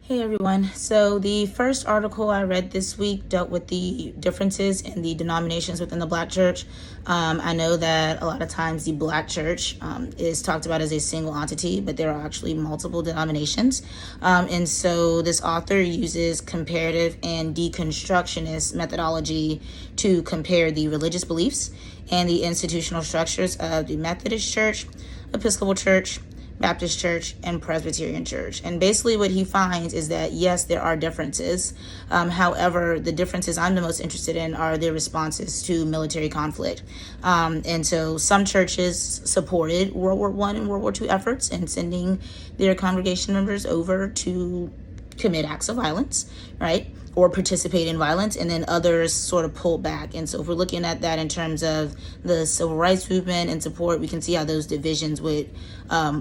Hey everyone. So the first article I read this week dealt with the differences in the denominations within the Black church. I know that a lot of times the Black church is talked about as a single entity, but there are actually multiple denominations. And so this author uses comparative and deconstructionist methodology to compare the religious beliefs and the institutional structures of the Methodist Church, Episcopal Church, Baptist Church, and Presbyterian Church. And basically what he finds is that, yes, there are differences. However, the differences I'm the most interested in are their responses to military conflict. And so some churches supported World War I and World War II efforts and sending their congregation members over to commit acts of violence, right? Or participate in violence, and then others sort of pull back. And so if we're looking at that in terms of the civil rights movement and support, we can see how those divisions would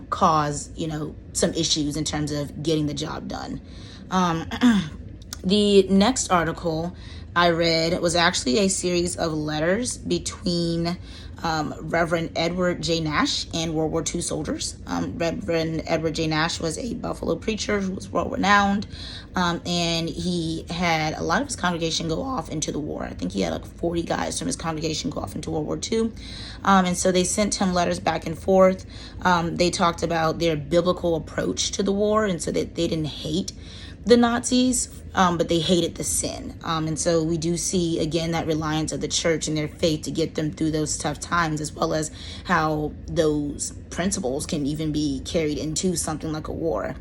cause, some issues in terms of getting the job done. The next article I read was actually a series of letters between Reverend Edward J Nash and World War II soldiers. Reverend Edward J Nash was a Buffalo preacher who was world renowned, and he had a lot of his congregation go off into the war. I think he had like 40 guys from his congregation go off into World War II. And so they sent him letters back and forth. They talked about their biblical approach to the war, and so that they didn't hate the Nazis, but they hated the sin. And so we do see, again, that reliance of the church and their faith to get them through those tough times, as well as how those principles can even be carried into something like a war.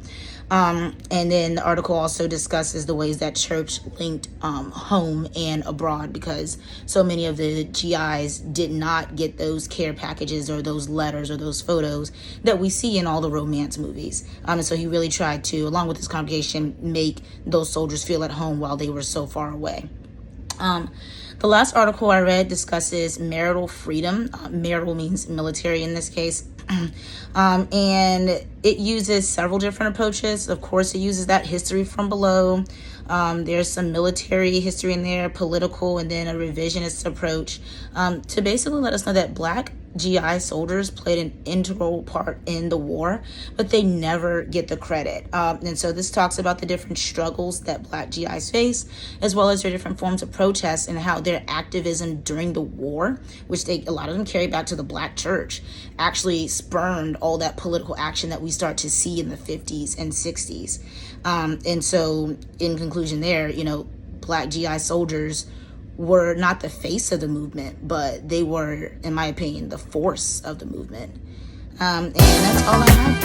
And then the article also discusses the ways that church linked home and abroad, because so many of the GIs did not get those care packages or those letters or those photos that we see in all the romance movies. And so he really tried to, along with his congregation, make those soldiers feel at home while they were so far away. The last article I read discusses marital freedom. Marital means military in this case. And it uses several different approaches. Of course, it uses that history from below. There's some military history in there, political, and then a revisionist approach to basically let us know that Black GI soldiers played an integral part in the war, but they never get the credit. And so this talks about the different struggles that Black GIs face, as well as their different forms of protest and how their activism during the war, which a lot of them carry back to the Black church, actually spurned all that political action that we start to see in the 50s and 60s. And so in conclusion there, Black GI soldiers were not the face of the movement, but they were, in my opinion, the force of the movement. And that's all I have.